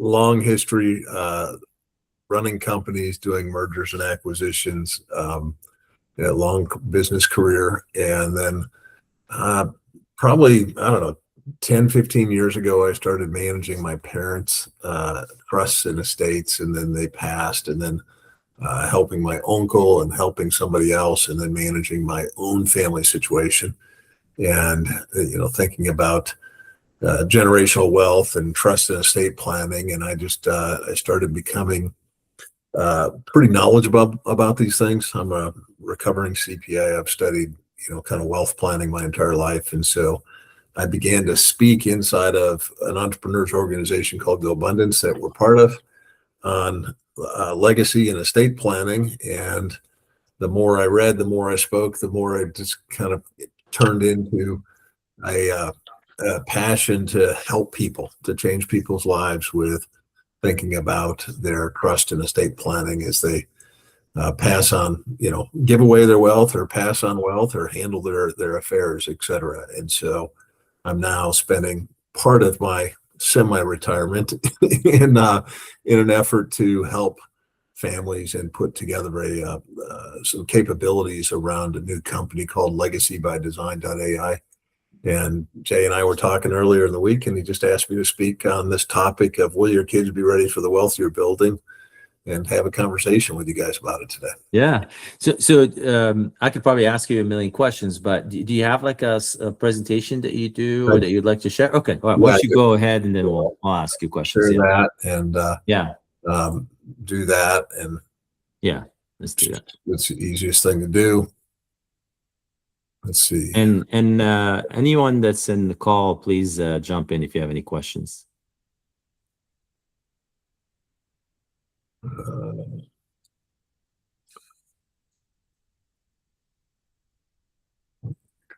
long history running companies, doing mergers and acquisitions, long business career. And then probably, I don't know, 10, 15 years ago, I started managing my parents' trusts and estates, and then they passed, and then helping my uncle and helping somebody else, and then managing my own family situation. And, thinking about generational wealth and trust and estate planning. And I started becoming pretty knowledgeable about these things. I'm a recovering CPA. I've studied, kind of wealth planning my entire life. And so I began to speak inside of an entrepreneurs organization called Buildind that we're part of on legacy and estate planning. And the more I read, the more I spoke, the more I just kind of turned into a passion to help people, to change people's lives with thinking about their trust and estate planning as they pass on, give away their wealth or pass on wealth or handle their affairs, et cetera. And so I'm now spending part of my semi-retirement in an effort to help families and put together some capabilities around a new company called legacybydesign.ai. And Jay and I were talking earlier in the week, and he just asked me to speak on this topic of will your kids be ready for the wealth you're building, and have a conversation with you guys about it today. Yeah. So I could probably ask you a million questions, but do you have like a presentation that you do or that you'd like to share? Okay. All right. Why don't you go ahead, and then I'll ask you questions. Share that and do that. And let's do that. It's the easiest thing to do. Let's see. And anyone that's in the call, please jump in if you have any questions.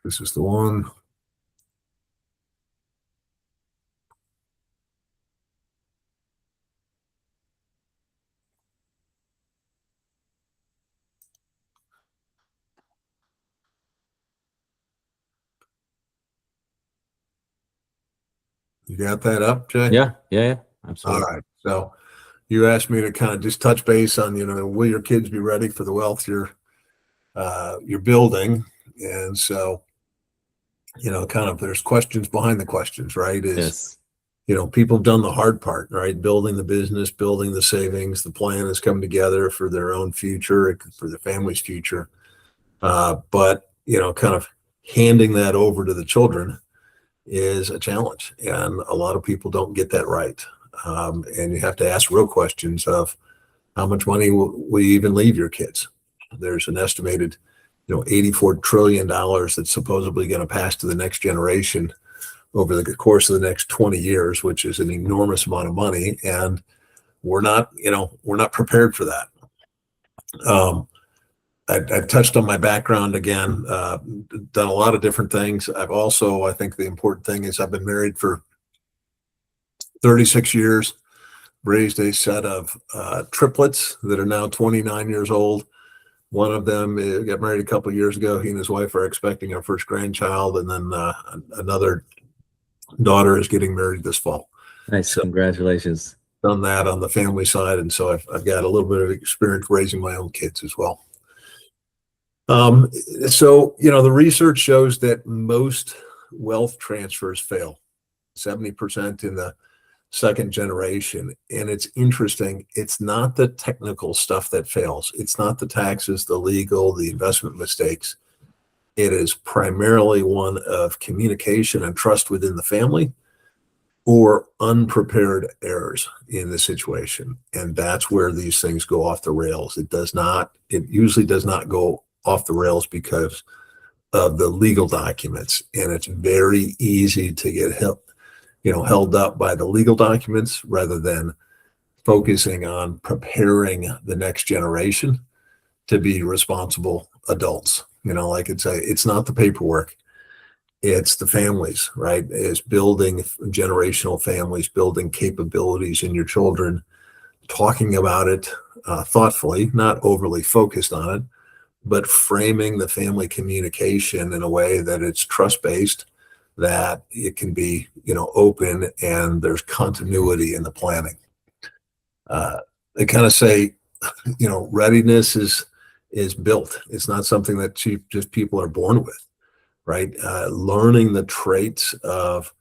This is the one. You got that up, Jay? Yeah, absolutely. All right. So you asked me to kind of just touch base on, will your kids be ready for the wealth you're building? And so, kind of there's questions behind the questions, right? Yes. People have done the hard part, right? Building the business, building the savings, the plan has come together for their own future, for their family's future. But, kind of handing that over to the children is a challenge. And a lot of people don't get that right. And you have to ask real questions of how much money will you even leave your kids? There's an estimated, $84 trillion that's supposedly going to pass to the next generation over the course of the next 20 years, which is an enormous amount of money. And we're not prepared for that. I've touched on my background again, done a lot of different things. I think the important thing is I've been married for 36 years, raised a set of triplets that are now 29 years old. One of them got married a couple of years ago. He and his wife are expecting our first grandchild, and then another daughter is getting married this fall. Nice. So, congratulations. Done that on the family side, and so I've got a little bit of experience raising my own kids as well. So, the research shows that most wealth transfers fail, 70% in the second generation. And it's interesting. It's not the technical stuff that fails. It's not the taxes, the legal, the investment mistakes. It is primarily one of communication and trust within the family or unprepared errors in the situation. And that's where these things go off the rails. It usually does not go off the rails because of the legal documents. And it's very easy to get held up by the legal documents rather than focusing on preparing the next generation to be responsible adults. It's not the paperwork, it's the families, right? It's building generational families, building capabilities in your children, talking about it thoughtfully, not overly focused on it, but framing the family communication in a way that it's trust-based, that it can be, open, and there's continuity in the planning. They kind of say, readiness is built. It's not something that just people are born with, right? Learning the traits of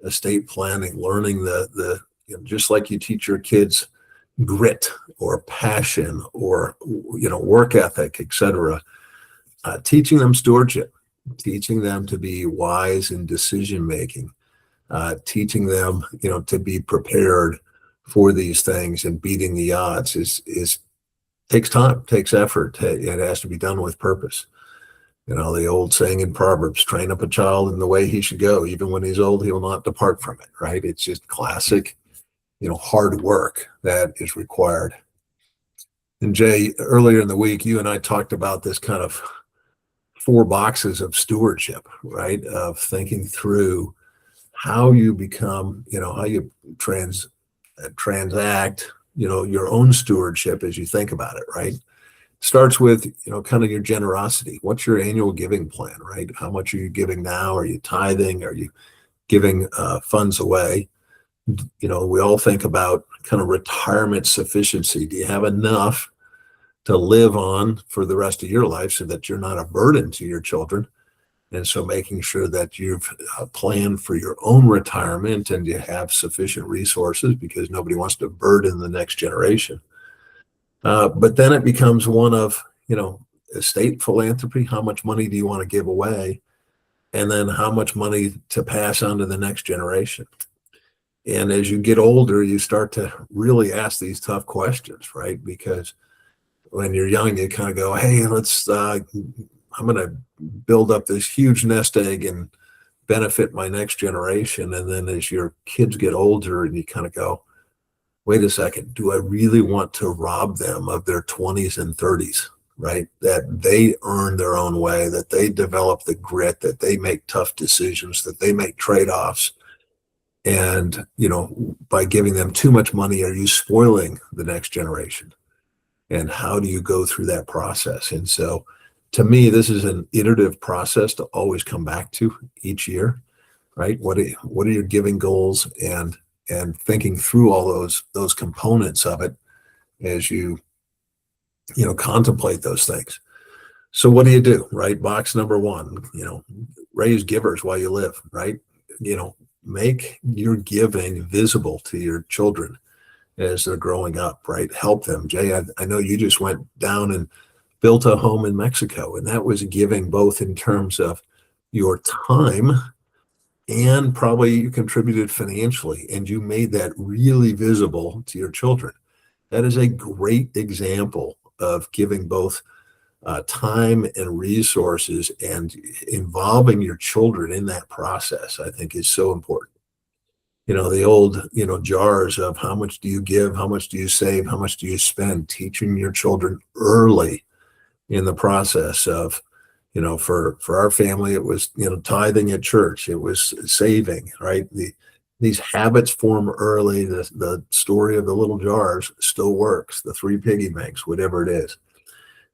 estate planning, learning the just like you teach your kids grit or passion or work ethic, etc. Teaching them stewardship, teaching them to be wise in decision making, teaching them to be prepared for these things and beating the odds is takes time, takes effort. It has to be done with purpose. The old saying in Proverbs, train up a child in the way he should go. Even when he's old, he will not depart from it, right? It's just classic, hard work that is required. And Jay, earlier in the week, you and I talked about this kind of 4 boxes of stewardship, right? Of thinking through how you become, how you transact, your own stewardship as you think about it, right? Starts with kind of your generosity. What's your annual giving plan, right? How much are you giving now? Are you tithing? Are you giving funds away? We all think about kind of retirement sufficiency. Do you have enough to live on for the rest of your life so that you're not a burden to your children? And so making sure that you've planned for your own retirement and you have sufficient resources, because nobody wants to burden the next generation. But then it becomes one of, estate philanthropy. How much money do you want to give away? And then how much money to pass on to the next generation? And as you get older, you start to really ask these tough questions, right? Because when you're young, you kind of go, hey, I'm going to build up this huge nest egg and benefit my next generation. And then as your kids get older and you kind of go, wait a second, do I really want to rob them of their 20s and 30s, right? That they earn their own way, that they develop the grit, that they make tough decisions, that they make trade-offs. And, by giving them too much money, are you spoiling the next generation? And how do you go through that process? And so to me, this is an iterative process to always come back to each year, right? What are your giving goals, and thinking through all those components of it as you contemplate those things. So what do you do, right? Box number 1, raise givers while you live, right? Make your giving visible to your children as they're growing up, right? Help them. Jay, I know you just went down and built a home in Mexico, and that was giving both in terms of your time, and probably you contributed financially, and you made that really visible to your children. That is a great example of giving both time and resources, and involving your children in that process, I think, is so important. The old, jars of how much do you give, how much do you save, how much do you spend, teaching your children early in the process of, for our family, it was, tithing at church, it was saving, right? These habits form early. The story of the little jars still works, the 3 piggy banks, whatever it is.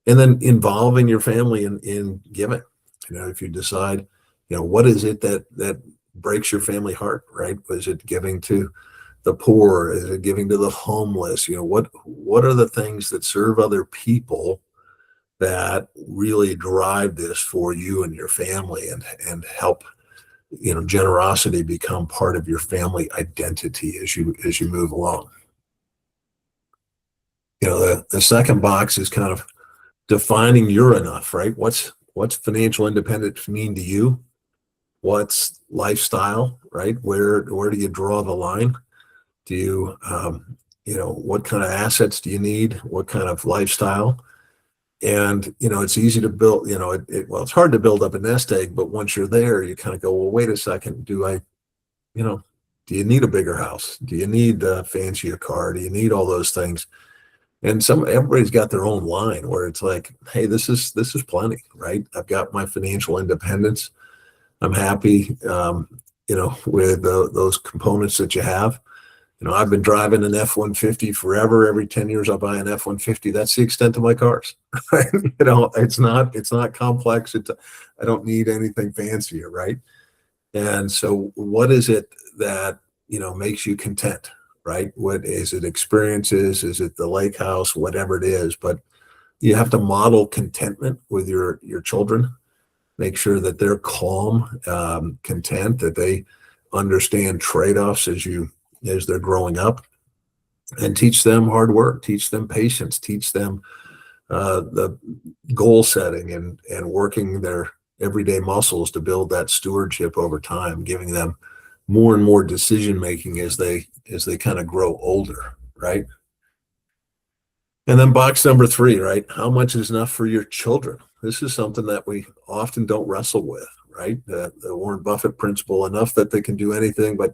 And then involving your family in giving. If you decide, what is it that breaks your family heart, right? Was it giving to the poor? Is it giving to the homeless? What are the things that serve other people that really drive this for you and your family, and help generosity become part of your family identity as you move along? The second box is kind of defining your enough, right? What's financial independence mean to you? What's lifestyle, right? Where do you draw the line? Do you what kind of assets do you need? What kind of lifestyle? And it's easy to build, well, it's hard to build up a nest egg, but once you're there, you kind of go, well, wait a second, do you need a bigger house? Do you need a fancier car? Do you need all those things? And everybody's got their own line where it's like, hey, this is plenty, right? I've got my financial independence. I'm happy, with those components that you have. I've been driving an F-150 forever. Every 10 years I'll buy an F-150. That's the extent of my cars. Right? It's not complex. I don't need anything fancier, right? And so what is it that, makes you content, right? What is it? Experiences? Is it the lake house? Whatever it is, but you have to model contentment with your children. Make sure that they're calm, content, that they understand trade-offs as they're growing up, and teach them hard work, teach them patience, teach them the goal setting and working their everyday muscles to build that stewardship over time, giving them more and more decision making as they kind of grow older, right? And then box number 3, right? How much is enough for your children? This is something that we often don't wrestle with, right? The Warren Buffett principle: enough that they can do anything, but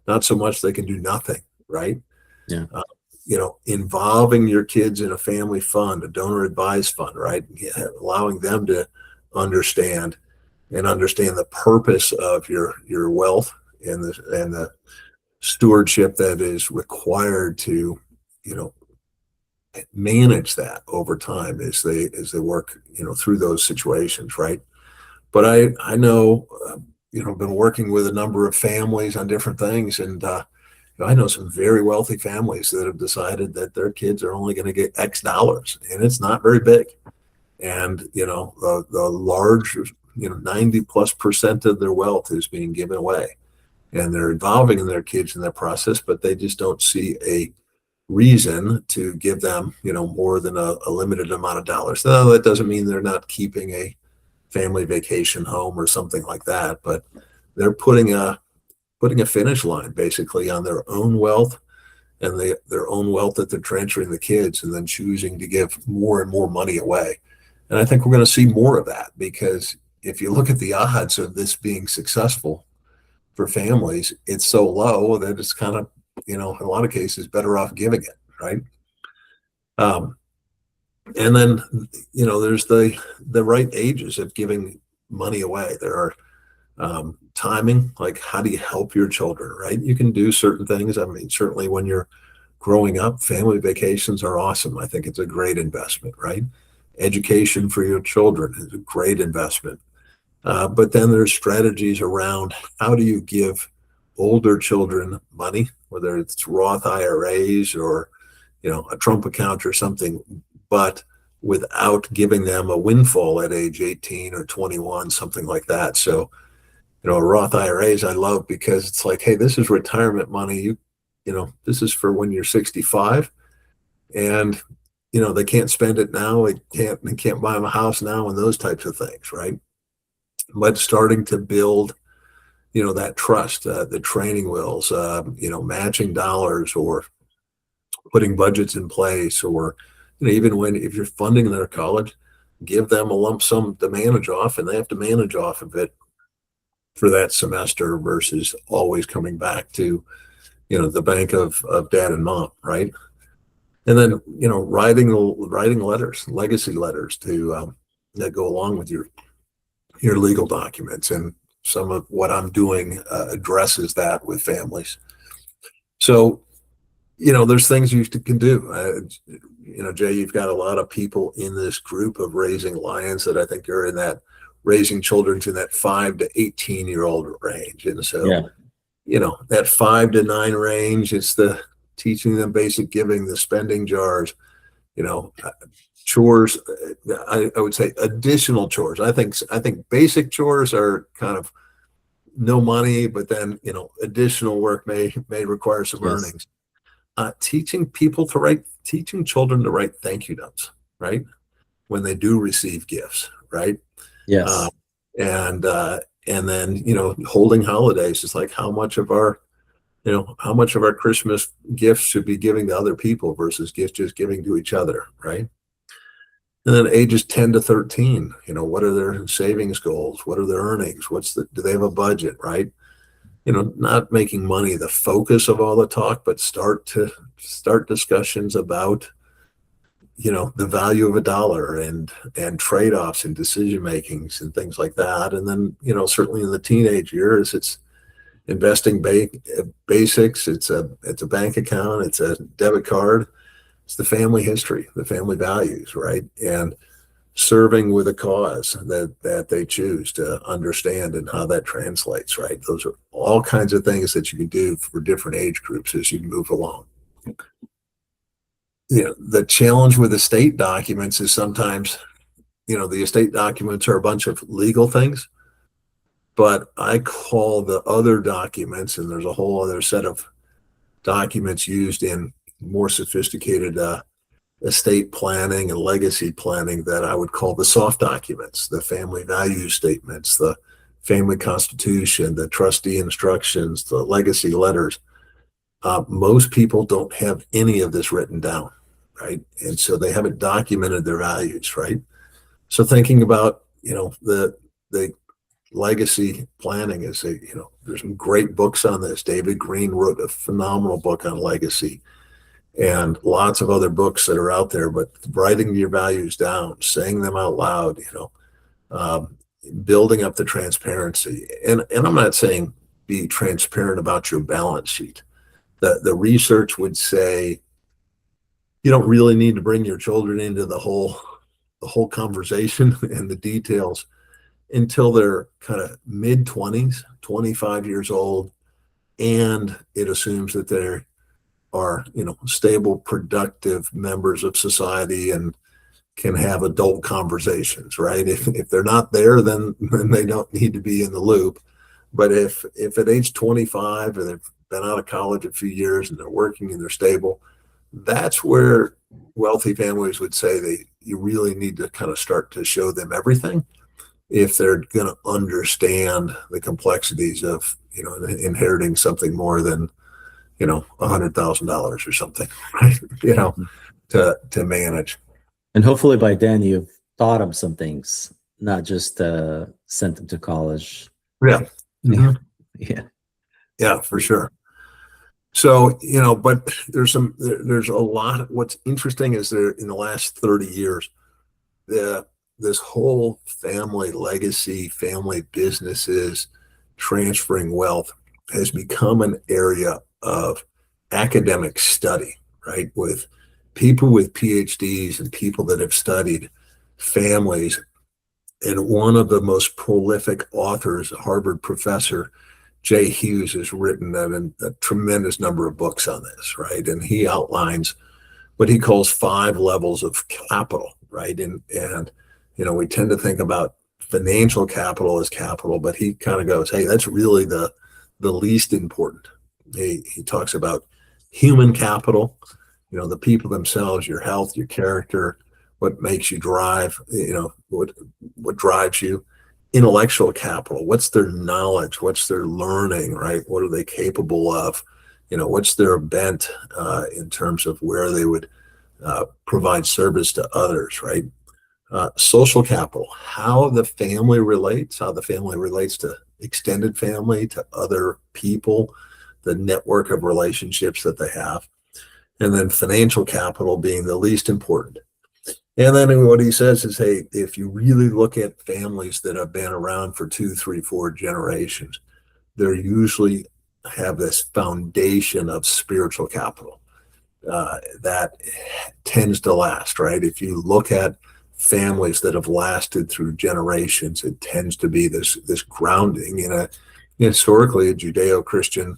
not so much they can do nothing, right? Yeah. Involving your kids in a family fund, a donor advised fund, right? Yeah, allowing them to understand the purpose of your wealth and the stewardship that is required to, manage that over time as they work, through those situations, right? But I know, I've been working with a number of families on different things, and I know some very wealthy families that have decided that their kids are only going to get X dollars, and it's not very big. And the large, 90+% of their wealth is being given away, and they're involving in their kids in that process, but they just don't see a reason to give them, more than a limited amount of dollars. Now, that doesn't mean they're not keeping a family vacation home or something like that, but they're putting a finish line basically on their own wealth and their own wealth that they're transferring the kids, and then choosing to give more and more money away. And I think we're going to see more of that, because if you look at the odds of this being successful for families, it's so low that it's kind of, in a lot of cases, better off giving it, right? And then, there's the right ages of giving money away. There are timing, like how do you help your children, right? You can do certain things. I mean, certainly when you're growing up, family vacations are awesome. I think it's a great investment, right? Education for your children is a great investment. But then there's strategies around how do you give older children money, whether it's Roth IRAs or, a Trump account or something, but without giving them a windfall at age 18 or 21, something like that. So, Roth IRAs I love, because it's like, hey, this is retirement money. This is for when you're 65, and they can't spend it now. They can't buy them a house now, and those types of things, right? But starting to build, that trust, the training wheels, matching dollars, or putting budgets in place, or even if you're funding their college, give them a lump sum to manage off, and they have to manage off of it for that semester, versus always coming back to, the bank of dad and mom, right? And then, writing letters, legacy letters to that go along with your legal documents. And some of what I'm doing addresses that with families. So, there's things you can do. Jay, you've got a lot of people in this group of Raising Lions that I think are in that raising children in that 5 to 18-year-old range. And so, that 5 to 9 range, it's the teaching them basic giving, the spending jars, chores. I would say additional chores. I think basic chores are kind of no money, but then, additional work may require some earnings. Teaching children to write thank you notes, right? When they do receive gifts, right? Yes. And then, holding holidays is like how much of our Christmas gifts should be giving to other people versus just giving to each other, right? And then ages 10 to 13, what are their savings goals? What are their earnings? Do they have a budget, right? Not making money the focus of all the talk, but start discussions about, the value of a dollar and trade-offs and decision makings and things like that. And then, certainly in the teenage years, it's investing basics. It's a bank account. It's a debit card. It's the family history, the family values, right? And serving with a cause that they choose to understand and how that translates, right? Those are all kinds of things that you can do for different age groups as you move along. The challenge with estate documents is sometimes, the estate documents are a bunch of legal things, but I call the other documents, and there's a whole other set of documents used in more sophisticated estate planning and legacy planning that I would call the soft documents, the family value statements, the family constitution, the trustee instructions, the legacy letters. Most people don't have any of this written down, right? And so they haven't documented their values, right? So thinking about, the legacy planning is there's some great books on this. David Green wrote a phenomenal book on legacy, and lots of other books that are out there, but writing your values down, saying them out loud, building up the transparency. And I'm not saying be transparent about your balance sheet. The research would say you don't really need to bring your children into the whole conversation and the details until they're kind of mid-20s, 25 years old, and it assumes that they're stable, productive members of society and can have adult conversations, right? If they're not there, then they don't need to be in the loop. But if at age 25 or they've been out of college a few years and they're working and they're stable, that's where wealthy families would say you really need to kind of start to show them everything if they're going to understand the complexities of inheriting something more than $100,000 or something, right? To manage. And hopefully by then you've taught them some things, not just sent them to college. Yeah. Mm-hmm. Yeah, for sure. So, but there's a lot. What's interesting is there in the last 30 years, this whole family legacy, family businesses, transferring wealth has become an area of academic study, right? With people with PhDs and people that have studied families. And one of the most prolific authors, a Harvard professor, Jay Hughes, has written a tremendous number of books on this, right? And he outlines what he calls 5 levels of capital, right? And we tend to think about financial capital as capital, but he kind of goes, hey, that's really the least important. He talks about human capital, the people themselves, your health, your character, what makes you drive, what drives you. Intellectual capital, what's their knowledge, what's their learning, right? What are they capable of? What's their bent in terms of where they would provide service to others, right? Social capital, how the family relates to extended family, to other people, the network of relationships that they have. And then financial capital being the least important. And then what he says is, hey, if you really look at families that have been around for 2, 3, 4 generations, they usually have this foundation of spiritual capital that tends to last, right? If you look at families that have lasted through generations, it tends to be this grounding in historically a Judeo-Christian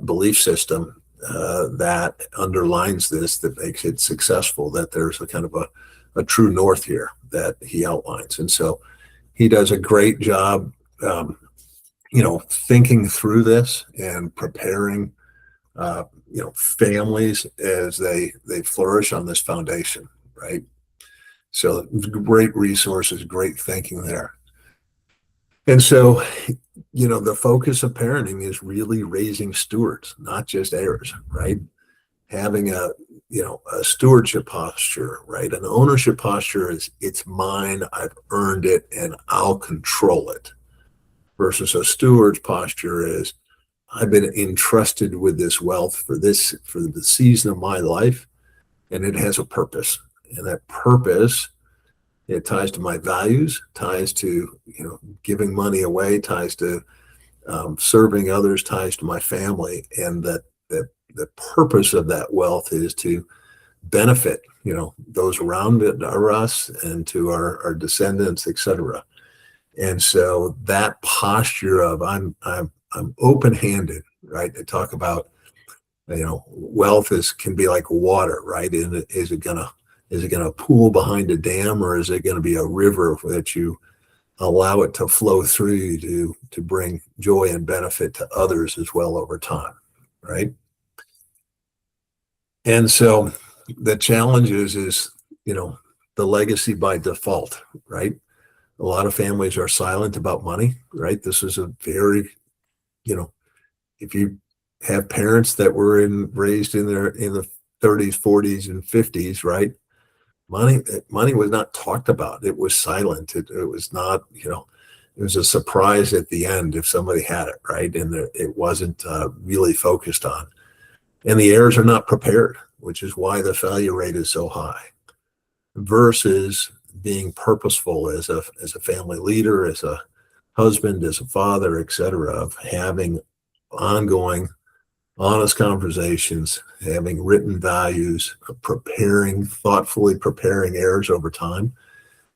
belief system that underlines this, that makes it successful, that there's a kind of a true north here that he outlines. And so he does a great job, thinking through this and preparing, families as they flourish on this foundation, right? So great resources, great thinking there. And so, the focus of parenting is really raising stewards, not just heirs, right? Having a stewardship posture, right? An ownership posture is, it's mine, I've earned it, and I'll control it. Versus a steward's posture is, I've been entrusted with this wealth for the season of my life, and it has a purpose. And that purpose, it ties to my values, ties to, giving money away, ties to serving others, ties to my family. And that the purpose of that wealth is to benefit, those around us and to our descendants, etc. And so that posture of I'm open-handed, right? They talk about, wealth can be like water, right? And is it gonna pool behind a dam, or is it gonna be a river that you allow it to flow through you to bring joy and benefit to others as well over time, right? And so the challenge is the legacy by default, right? A lot of families are silent about money, right? This is a very, if you have parents that were raised in the 30s, 40s, and 50s, right? Money was not talked about. It was silent. It was not, it was a surprise at the end if somebody had it, right? And it wasn't really focused on. And the heirs are not prepared, which is why the failure rate is so high, versus being purposeful as a family leader, as a husband, as a father, etc., of having ongoing honest conversations, having written values, thoughtfully preparing heirs over time,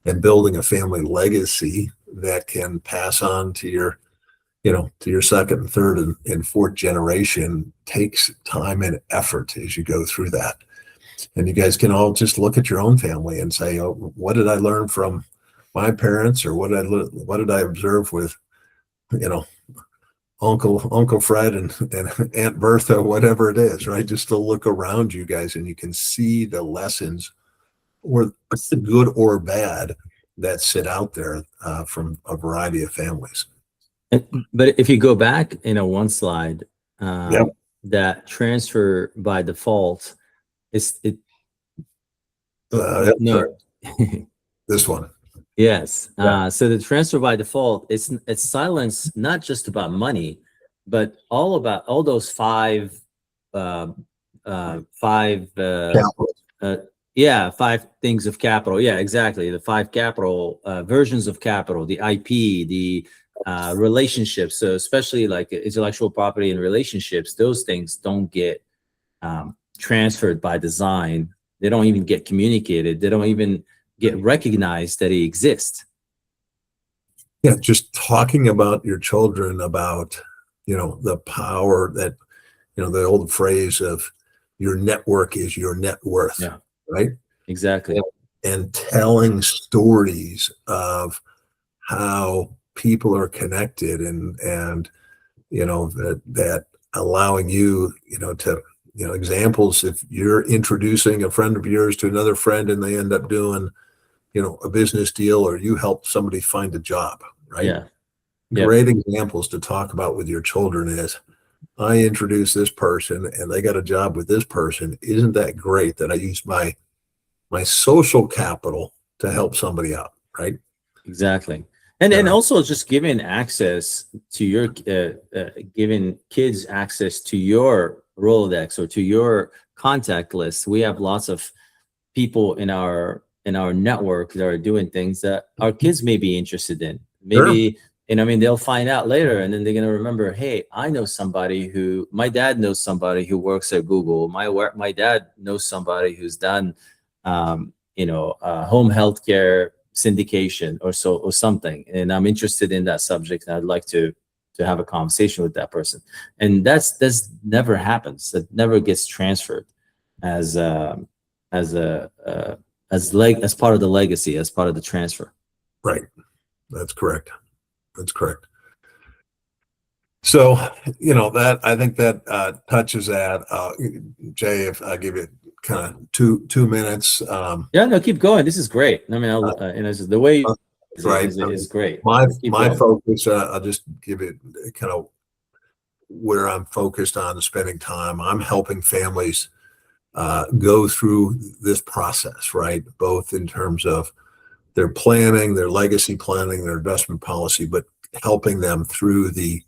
and building a family legacy that can pass on to your second and third and fourth generation. Takes time and effort as you go through that. And you guys can all just look at your own family and say, oh, what did I learn from my parents, or what did I observe with, Uncle Fred and Aunt Bertha, whatever it is, right? Just to look around you guys, and you can see the lessons, or good or bad, that sit out there from a variety of families. But if you go back, one slide, that transfer by default is it. No. This one. Yes. So the transfer by default, it's silence, not just about money, but all those five things of capital. Yeah, exactly. The five capital versions of capital, the IP, the relationships. So especially like intellectual property and relationships, those things don't get transferred by design. They don't even get communicated. They don't even get recognized that they exist. Yeah, just talking about your children, about the power that the old phrase of your network is your net worth. Yeah, right. Exactly. And telling stories of how people are connected, and that allowing you to examples. If you're introducing a friend of yours to another friend and they end up doing a business deal, or you help somebody find a job, right? Yeah. Great examples to talk about with your children is, I introduced this person and they got a job with this person. Isn't that great that I used my social capital to help somebody out, right? Exactly. And also just giving access to your giving kids access to your Rolodex or to your contact list. We have lots of people in our network that are doing things that our kids may be interested in. Maybe, they'll find out later, and then they're going to remember, hey, my dad knows somebody who works at Google. My dad knows somebody who's done, home healthcare syndication or something. And I'm interested in that subject, and I'd like to have a conversation with that person. And that's never happens. That never gets transferred as part of the legacy, as part of the transfer. Right. That's correct. So, that I think that touches at Jay, if I give you kind of two minutes. No, keep going. This is great. I mean, the way is great. My focus, I'll just give it kind of where I'm focused on spending time. I'm helping families go through this process, right? Both in terms of their planning, their legacy planning, their investment policy, but helping them through the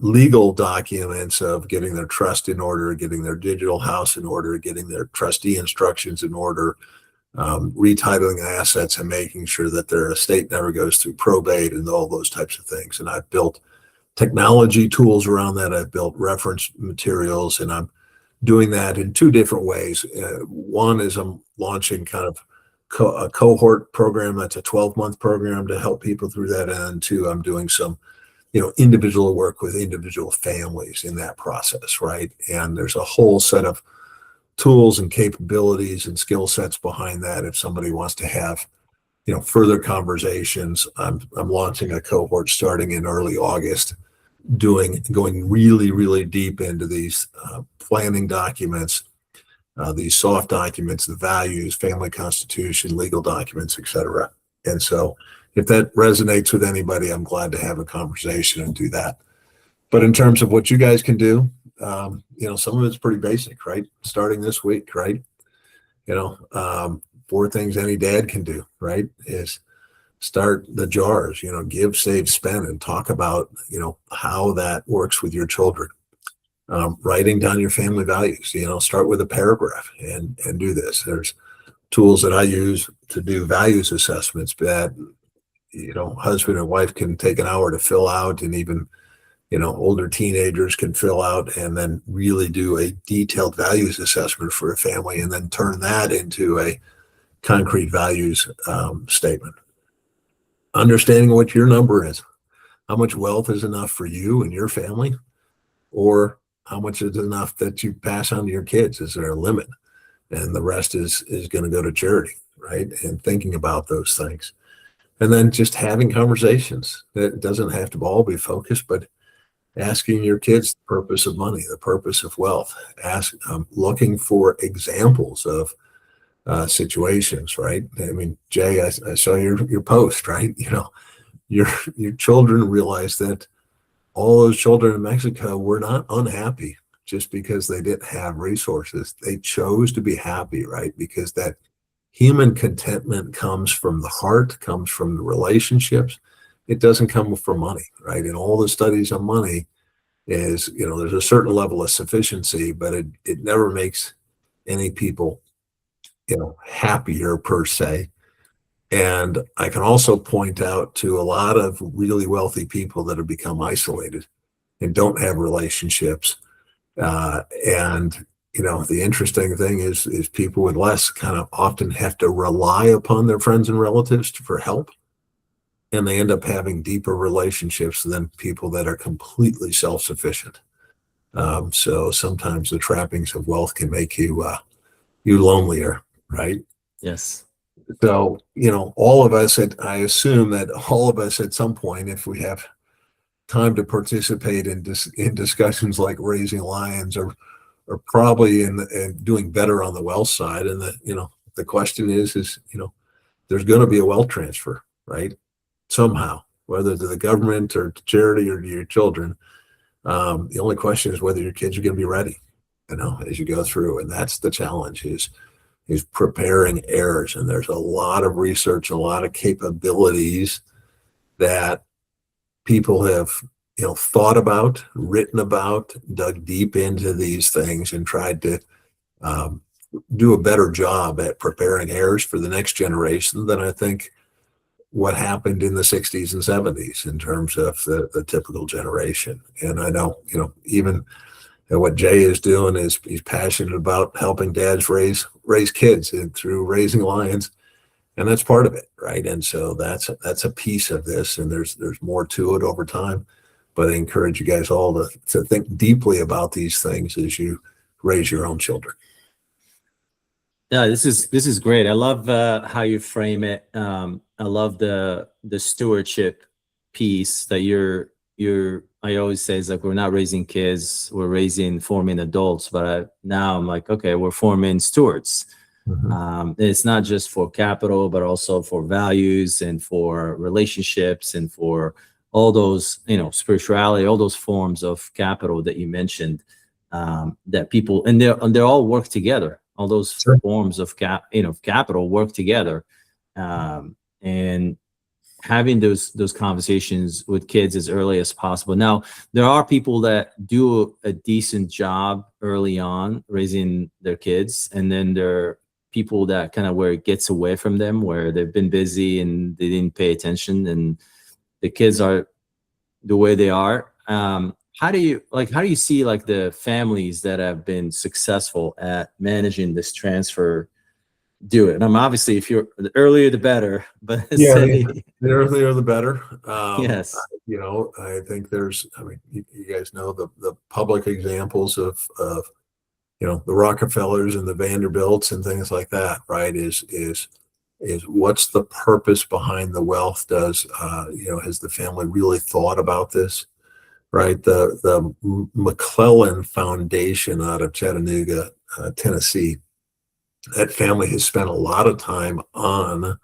legal documents of getting their trust in order, getting their digital house in order, getting their trustee instructions in order, retitling assets, and making sure that their estate never goes through probate, and all those types of things. And I've built technology tools around that. I've built reference materials, and I'm doing that in two different ways. One is I'm launching kind of a cohort program that's a 12-month program to help people through that. And two, I'm doing some, individual work with individual families in that process, right? And there's a whole set of tools and capabilities and skill sets behind that. If somebody wants to have, further conversations, I'm launching a cohort starting in early August, going really, really deep into these planning documents, these soft documents, the values, family constitution, legal documents, etc. And so if that resonates with anybody, I'm glad to have a conversation and do that. But in terms of what you guys can do, some of it's pretty basic, right? Starting this week, right? 4 things any dad can do, right? Is start the jars, give, save, spend, and talk about, how that works with your children. Writing down your family values, start with a paragraph and do this. There's tools that I use to do values assessments that, husband and wife can take an hour to fill out, and even, older teenagers can fill out, and then really do a detailed values assessment for a family, and then turn that into a concrete values statement. Understanding what your number is, how much wealth is enough for you and your family, or how much is enough that you pass on to your kids? Is there a limit? And the rest is going to go to charity, right? And thinking about those things. And then just having conversations. It doesn't have to all be focused, but asking your kids the purpose of money, the purpose of wealth, looking for examples of situations, right? I mean, Jay, I saw your post, right? Your children realize that all those children in Mexico were not unhappy just because they didn't have resources. They chose to be happy, right? Because that human contentment comes from the heart, comes from the relationships. It doesn't come from money, right? And all the studies on money is, there's a certain level of sufficiency, but it never makes any people, happier per se. And I can also point out to a lot of really wealthy people that have become isolated and don't have relationships. And the interesting thing is people with less kind of often have to rely upon their friends and relatives for help. And they end up having deeper relationships than people that are completely self-sufficient. So sometimes the trappings of wealth can make you lonelier, right? Yes. So, all of us, I assume that all of us at some point, if we have time to participate in discussions like Raising Lions, are probably in doing better on the wealth side. And the question is, there's going to be a wealth transfer, right? Somehow, whether to the government or to charity or to your children. The only question is whether your kids are going to be ready, as you go through. And that's the challenge is preparing heirs. And there's a lot of research, a lot of capabilities that people have, thought about, written about, dug deep into these things, and tried to do a better job at preparing heirs for the next generation than I think what happened in the 60s and 70s in terms of the typical generation. And I know, even what Jay is doing is he's passionate about helping dads raise kids and through Raising Lions. And that's part of it, right? And so that's a piece of this, and there's more to it over time. But I encourage you guys all to think deeply about these things as you raise your own children. Yeah, this is great. I love how you frame it. I love the stewardship piece that I always say is like, we're not raising kids, we're forming adults. But now I'm like, okay, we're forming stewards. Mm-hmm. It's not just for capital, but also for values and for relationships and for all those, spirituality, all those forms of capital that you mentioned, that people, and they're all work together. All those Sure. forms of capital work together, and having those conversations with kids as early as possible. Now, there are people that do a decent job early on raising their kids, and then there are people that kind of where it gets away from them, where they've been busy and they didn't pay attention, and the kids are the way they are. How how do you see like the families that have been successful at managing this transfer do it? And obviously, if you're the earlier the better, but Yeah, say the earlier the better. yes, I think I mean, you guys know the public examples of the Rockefellers and the Vanderbilts and things like that, right? Is what's the purpose behind the wealth? Has the family really thought about this? Right. The McClellan Foundation out of Chattanooga, Tennessee, that family has spent a lot of time on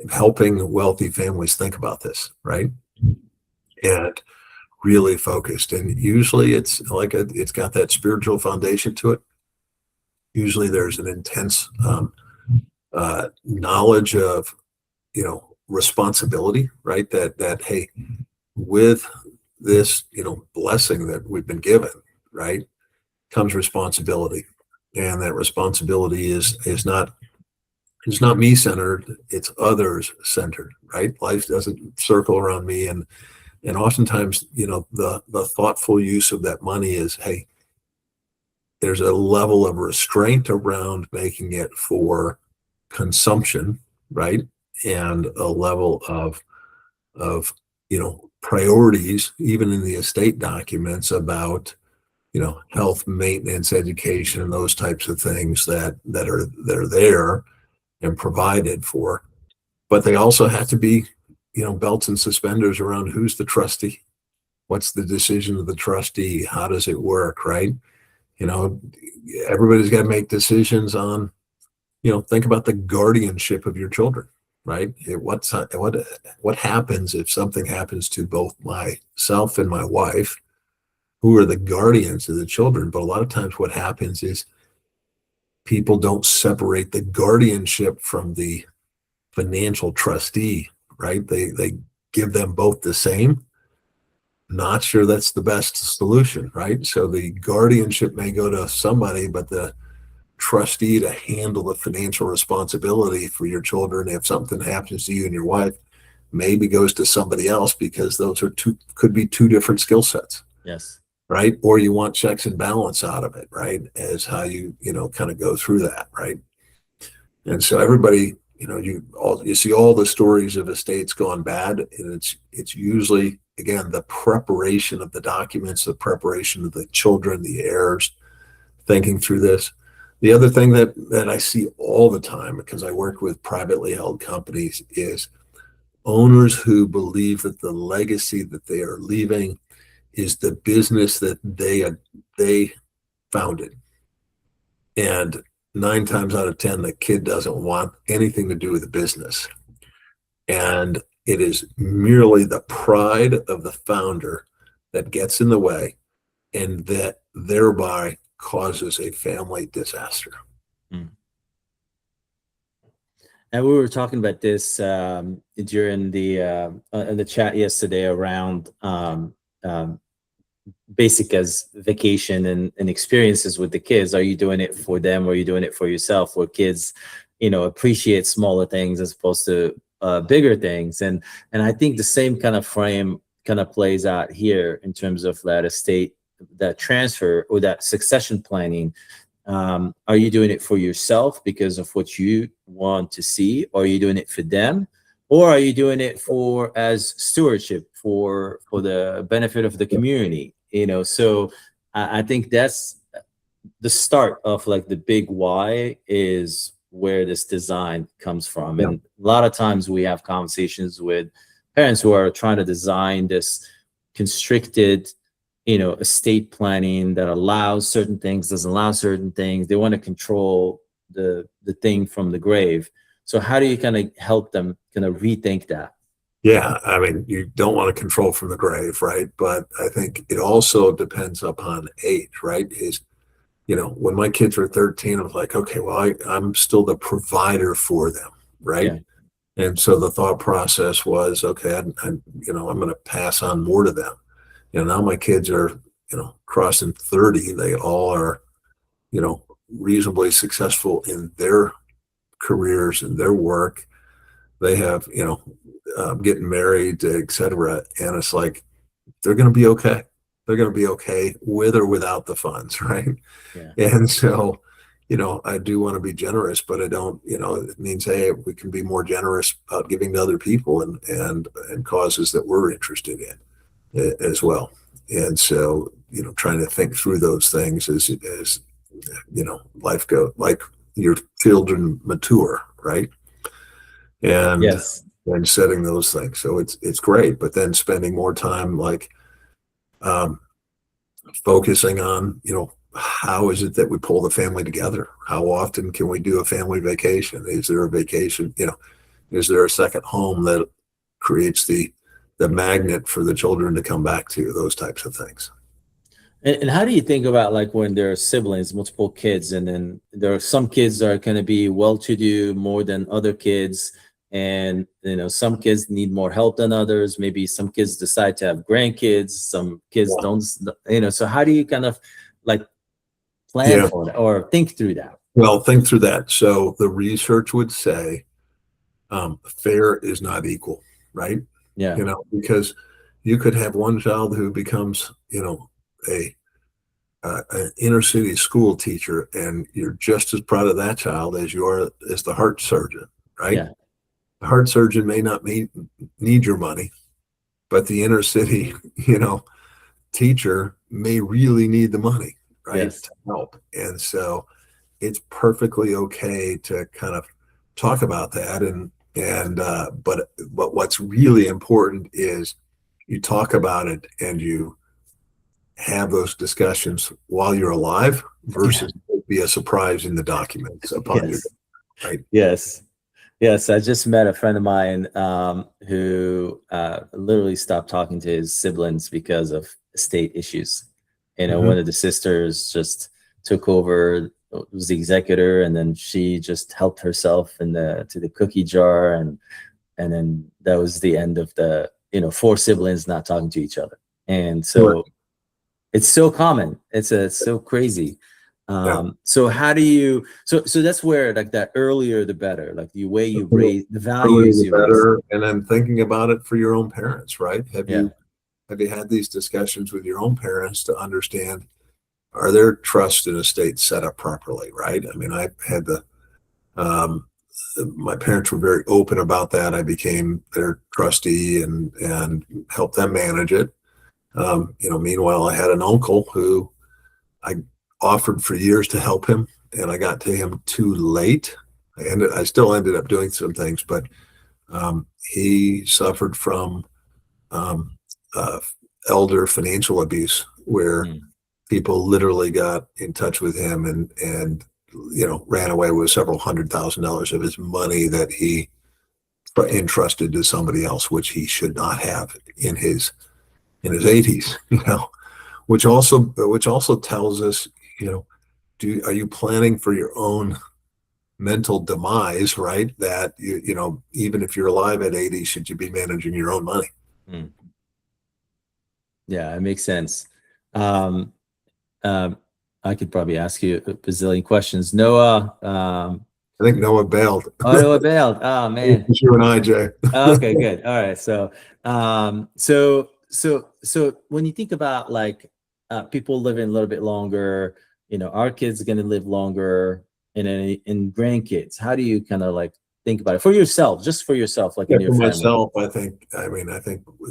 helping wealthy families think about this, right? And really focused. And usually it's got that spiritual foundation to it. Usually there's an intense knowledge of, responsibility, right? That, hey, with this, blessing that we've been given, right, comes responsibility. And that responsibility is not me centered, it's others centered, right? Life doesn't circle around me. And oftentimes, the thoughtful use of that money is, hey, there's a level of restraint around making it for consumption, right? And a level of priorities, even in the estate documents, about health, maintenance, education, and those types of things that are there and provided for. But they also have to be, belts and suspenders around who's the trustee, what's the decision of the trustee, how does it work, right? Everybody's got to make decisions on, think about the guardianship of your children, right? What happens if something happens to both myself and my wife, who are the guardians of the children? But a lot of times what happens is people don't separate the guardianship from the financial trustee, right? They give them both the same. Not sure that's the best solution, right? So the guardianship may go to somebody, but the trustee to handle the financial responsibility for your children, if something happens to you and your wife, maybe goes to somebody else, because those could be two different skill sets. yes, Right. Or you want checks and balance out of it, right? As how you kind of go through that, right? And so everybody, you see all the stories of estates gone bad, and it's usually, again, the preparation of the documents, the preparation of the children, the heirs, thinking through this. The other thing that I see all the time, because I work with privately held companies, is owners who believe that the legacy that they are leaving is the business that they founded. And 9 times out of 10, the kid doesn't want anything to do with the business. And it is merely the pride of the founder that gets in the way, and that thereby causes a family disaster. Mm. And we were talking about this during the chat yesterday around basic as vacation and experiences with the kids. Are you doing it for them, or are you doing it for yourself? Where kids, appreciate smaller things as opposed to bigger things. And I think the same kind of frame kind of plays out here in terms of that estate, that transfer, or that succession planning. Are you doing it for yourself because of what you want to see? Or are you doing it for them? Or are you doing it for as stewardship for the benefit of the community? So I think that's the start of like the big why, is where this design comes from. Yeah. And a lot of times we have conversations with parents who are trying to design this constricted, estate planning that allows certain things, doesn't allow certain things. They want to control the thing from the grave. So how do you kind of help them kind of rethink that? Yeah, I mean, you don't want to control from the grave, right? But I think it also depends upon age, right? When my kids were 13, I was like, okay, well, I'm still the provider for them, right? Yeah. And so the thought process was, okay, I'm going to pass on more to them. Now my kids are, crossing 30. They all are, reasonably successful in their careers and their work. They have, getting married, et cetera. And it's like, they're going to be okay. they're going to be okay with or without the funds, right? Yeah. And so, I do want to be generous, but I don't, it means, hey, we can be more generous about giving to other people and causes that we're interested in as well. And so, trying to think through those things as life go, like your children mature, right? And Yes. setting those things. So it's great, but then spending more time like um, focusing on, how is it that we pull the family together? How often can we do a family vacation? Is there a vacation? Is there a second home that creates the magnet for the children to come back to? Those types of things. And how do you think about like when there are siblings, multiple kids, and then there are some kids that are going to be well-to-do more than other kids, and some kids need more help than others. Maybe some kids decide to have grandkids, some kids Yeah. don't. So how do you kind of like plan Yeah. for that or think through that? Well, think through that. So the research would say fair is not equal, right? Yeah. Because you could have one child who becomes, a an inner city school teacher, and you're just as proud of that child as you are as the heart surgeon, right? Yeah. The heart surgeon may not need your money, but the inner city, teacher may really need the money, right? Yes. To help. And so it's perfectly okay to kind of talk about that. But what's really important is you talk about it and you have those discussions while you're alive versus be a surprise in the documents upon your Yes. death, right? Yes. Yes. I just met a friend of mine who literally stopped talking to his siblings because of estate issues. One of the sisters just took over, was the executor, and then she just helped herself to the cookie jar, and then that was the end of the four siblings not talking to each other. And so it's so common. It's so crazy. So how do you so that's where like that earlier the better, like the way you raise the values you raise. Better, and then thinking about it for your own parents, right? Have Yeah. you had these discussions with your own parents to understand, are their trust and estate set up properly, right? I mean, I had my parents were very open about that. I became their trustee and helped them manage it. Meanwhile, I had an uncle who I offered for years to help him, and I got to him too late. I still ended up doing some things, but he suffered from um, uh, elder financial abuse, where people literally got in touch with him and ran away with several $100,000 of his money that he entrusted to somebody else, which he should not have in his 80s. Which also tells us, are you planning for your own mental demise, right? That even if you're alive at 80, should you be managing your own money? Yeah, it makes sense. I could probably ask you a bazillion questions. Noah, I think Noah bailed. Noah bailed. Oh man. It's you and I, Jay. Okay, good. All right. So when you think about like people living a little bit longer, our kids are going to live longer, and in grandkids, how do you kind of like think about it for yourself, just for yourself, like in your family? Myself, I think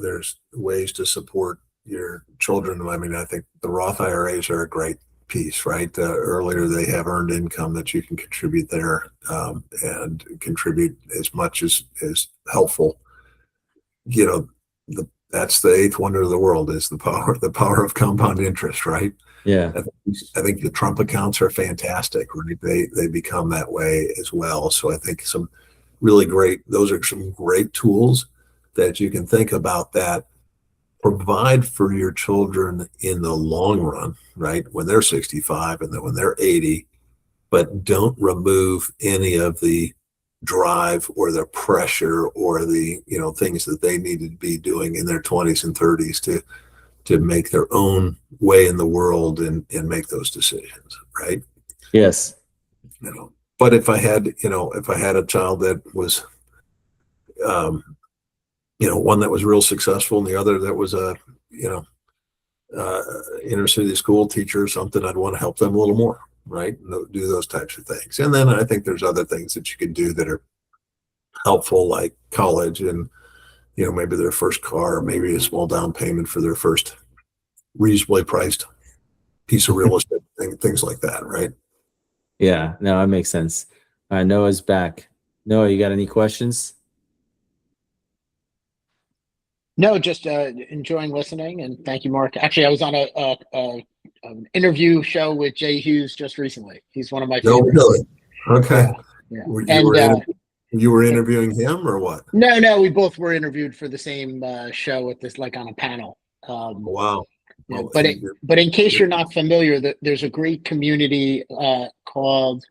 there's ways to support your children. I mean, I think the Roth IRAs are a great piece, right? Earlier they have earned income that you can contribute there, and contribute as much as helpful. That's the eighth wonder of the world, is the power of compound interest, right? Yeah. I think the Trump accounts are fantastic, right? They become that way as well. So I think those are some great tools that you can think about that provide for your children in the long run, right? When they're 65 and then when they're 80, but don't remove any of the drive or the pressure or the things that they need to be doing in their 20s and 30s to make their own way in the world and make those decisions, right? Yes. But if I had a child that was one that was real successful and the other that was a inner city school teacher or something, I'd want to help them a little more, right? Do those types of things. And then I think there's other things that you can do that are helpful, like college and, maybe their first car, maybe a small down payment for their first reasonably priced piece of real estate, things like that, right? Yeah, no, that makes sense. Noah's back. Noah, you got any questions? No, just enjoying listening, and thank you, Mark. Actually, I was on an interview show with Jay Hughes just recently. He's one of my No, favorites. really? Okay. Yeah. You were interviewing him or what? No, we both were interviewed for the same show with this, like on a panel. Wow. Yeah, Well, but in case you're not familiar, there's a great community called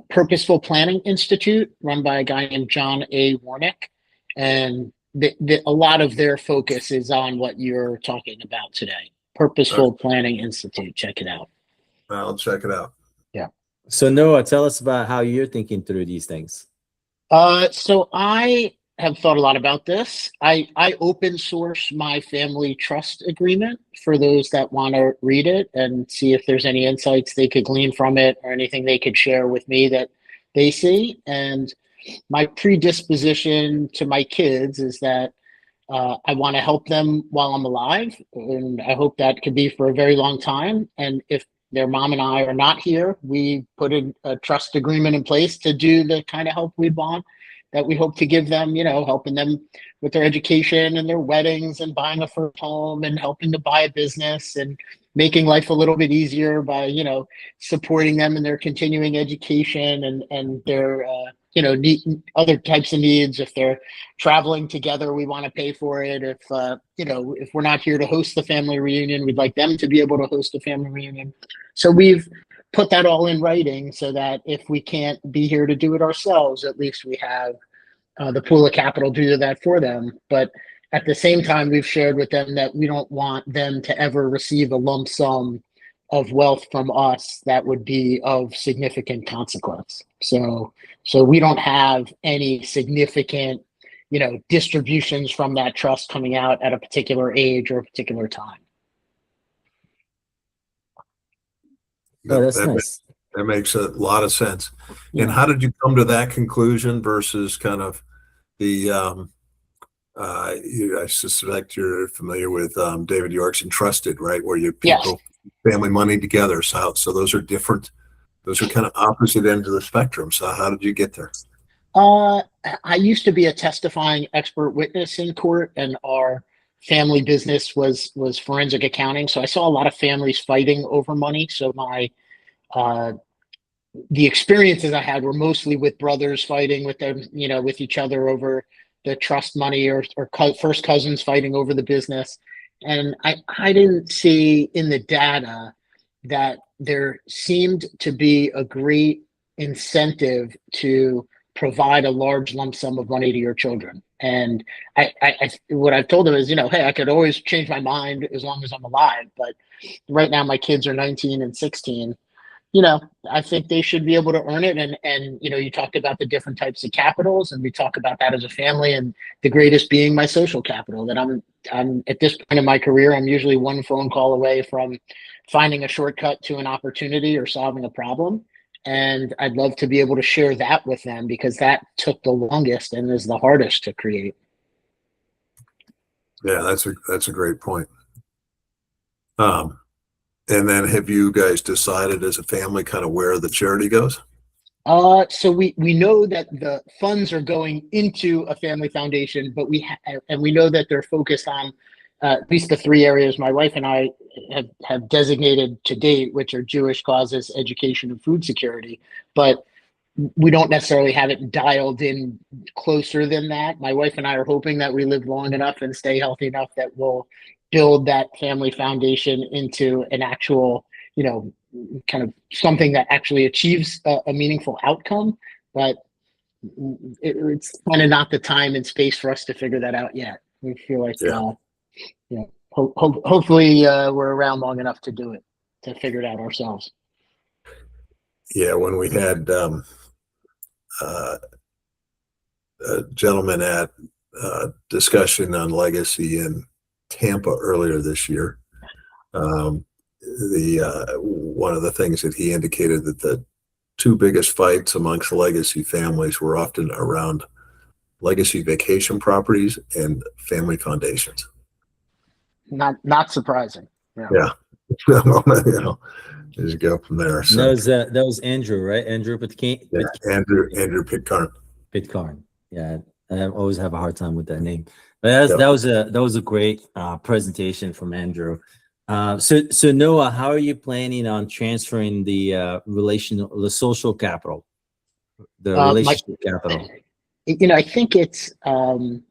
Purposeful Planning Institute, run by a guy named John A. Warnick, and a lot of their focus is on what you're talking about today. Purposeful Planning Institute. Check it out. I'll check it out. Yeah. So Noah, tell us about how you're thinking through these things. So I have thought a lot about this. I open source my family trust agreement for those that want to read it and see if there's any insights they could glean from it or anything they could share with me that they see. And my predisposition to my kids is that I want to help them while I'm alive, and I hope that could be for a very long time. And if their mom and I are not here, we put a trust agreement in place to do the kind of help we'd want, that we hope to give them, helping them with their education and their weddings and buying a first home and helping to buy a business and making life a little bit easier by, supporting them in their continuing education and their, other types of needs. If they're traveling together, we want to pay for it. If we're not here to host the family reunion, we'd like them to be able to host a family reunion. So we've put that all in writing so that if we can't be here to do it ourselves, at least we have the pool of capital to do that for them. But at the same time, we've shared with them that we don't want them to ever receive a lump sum of wealth from us that would be of significant consequence. So we don't have any significant, distributions from that trust coming out at a particular age or a particular time. Oh, that's nice. That makes a lot of sense. Yeah. And how did you come to that conclusion versus kind of the, I suspect you're familiar with David York's Entrusted, right? Where family money together. So those are different. Those are kind of opposite ends of the spectrum. So how did you get there? I used to be a testifying expert witness in court, and our family business was forensic accounting. So I saw a lot of families fighting over money. So the experiences I had were mostly with brothers fighting with them, with each other over the trust money, or first cousins fighting over the business. And I didn't see in the data that there seemed to be a great incentive to provide a large lump sum of money to your children. And what I've told them is, hey, I could always change my mind as long as I'm alive. But right now my kids are 19 and 16. I think they should be able to earn it. And you talked about the different types of capitals, and we talk about that as a family, and the greatest being my social capital, that I'm at this point in my career, I'm usually one phone call away from finding a shortcut to an opportunity or solving a problem. And I'd love to be able to share that with them, because that took the longest and is the hardest to create. Yeah, that's a great point. And then have you guys decided as a family kind of where the charity goes? So we know that the funds are going into a family foundation, but we know that they're focused on at least the three areas my wife and I have designated to date, which are Jewish causes, education, and food security. But we don't necessarily have it dialed in closer than that. My wife and I are hoping that we live long enough and stay healthy enough that we'll build that family foundation into an actual, kind of something that actually achieves a meaningful outcome. But it's kind of not the time and space for us to figure that out yet. We feel like, hopefully we're around long enough to do it, to figure it out ourselves. Yeah, when we had a gentleman at discussion on legacy in Tampa earlier this year, One of the things that he indicated that the two biggest fights amongst legacy families were often around legacy vacation properties and family foundations. Not surprising. Yeah. Just go from there. So, that was Andrew, right? Andrew Pitcairn. yeah, Andrew Pitcairn. Pitcairn. Yeah, I always have a hard time with that name. But that was a great presentation from Andrew. So Noah, how are you planning on transferring the social capital, the relationship capital? I think it's I'm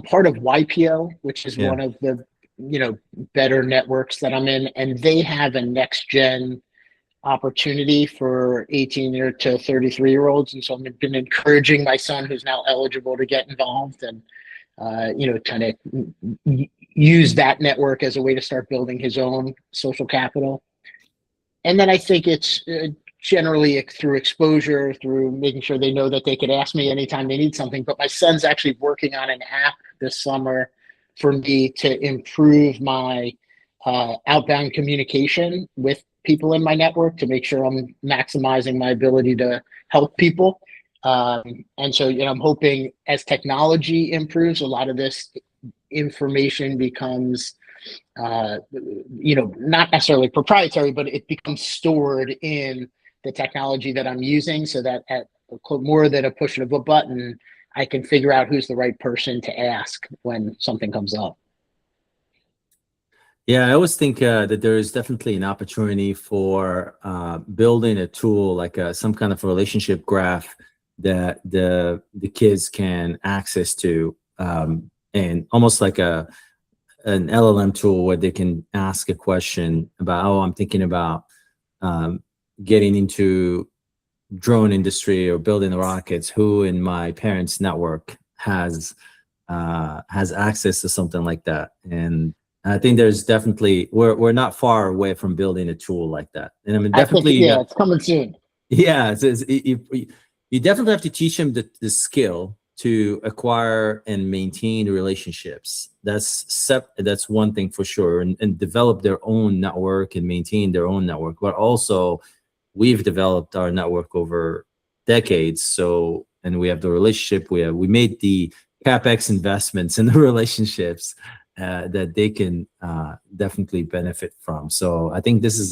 part of YPO, which is one of the better networks that I'm in, and they have a next gen opportunity for 18 to 33-year-olds, and so I've been encouraging my son, who's now eligible, to get involved and kind of use that network as a way to start building his own social capital. And then I think it's generally through exposure, through making sure they know that they could ask me anytime they need something. But my son's actually working on an app this summer for me to improve my outbound communication with people in my network, to make sure I'm maximizing my ability to help people. And so, I'm hoping as technology improves, a lot of this information becomes, not necessarily proprietary, but it becomes stored in the technology that I'm using, so that at more than a push of a button, I can figure out who's the right person to ask when something comes up. Yeah, I always think that there is definitely an opportunity for building a tool like some kind of a relationship graph that the kids can access to, and almost like an LLM tool where they can ask a question about, oh, I'm thinking about getting into drone industry or building the rockets. Who in my parents' network has access to something like that? And I think there's definitely we're not far away from building a tool like that. And I mean, definitely, it's coming soon. Yeah, you definitely have to teach them the skill to acquire and maintain relationships. That's one thing for sure, and develop their own network and maintain their own network. But also, we've developed our network over decades. So, and we have the relationship. We made the CapEx investments in the relationships that they can definitely benefit from. So I think this is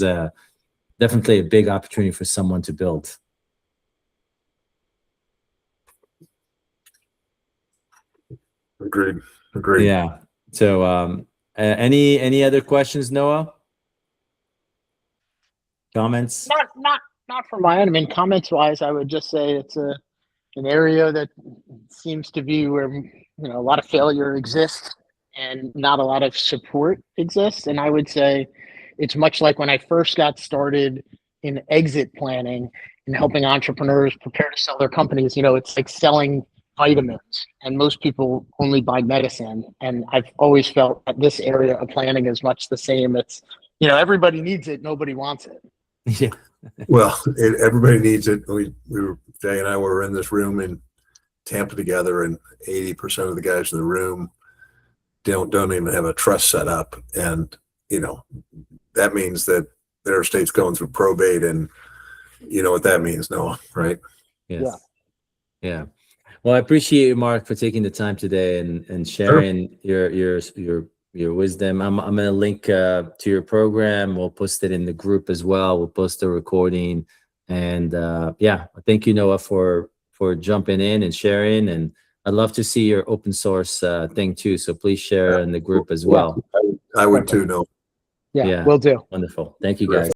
definitely a big opportunity for someone to build. Agreed. Yeah. So any other questions, Noah? Comments? Not from my end. I mean, comments wise, I would just say it's an area that seems to be where a lot of failure exists and not a lot of support exists. And I would say it's much like when I first got started in exit planning and helping entrepreneurs prepare to sell their companies. It's like selling vitamins, and most people only buy medicine. And I've always felt that this area of planning is much the same. It's, everybody needs it, nobody wants it. Yeah. Well, everybody needs it. Jay and I were in this room in Tampa together, and 80% of the guys in the room don't even have a trust set up. And, that means that their estate's going through probate, and you know what that means, Noah, right? Yes. Yeah. Well, I appreciate you, Mark, for taking the time today and sharing your wisdom. I'm going to link to your program. We'll post it in the group as well. We'll post the recording. And thank you, Noah, for jumping in and sharing. And I'd love to see your open source thing too. So please share in the group as well. I would too, Noah. Yeah, will do. Wonderful. Thank you, guys.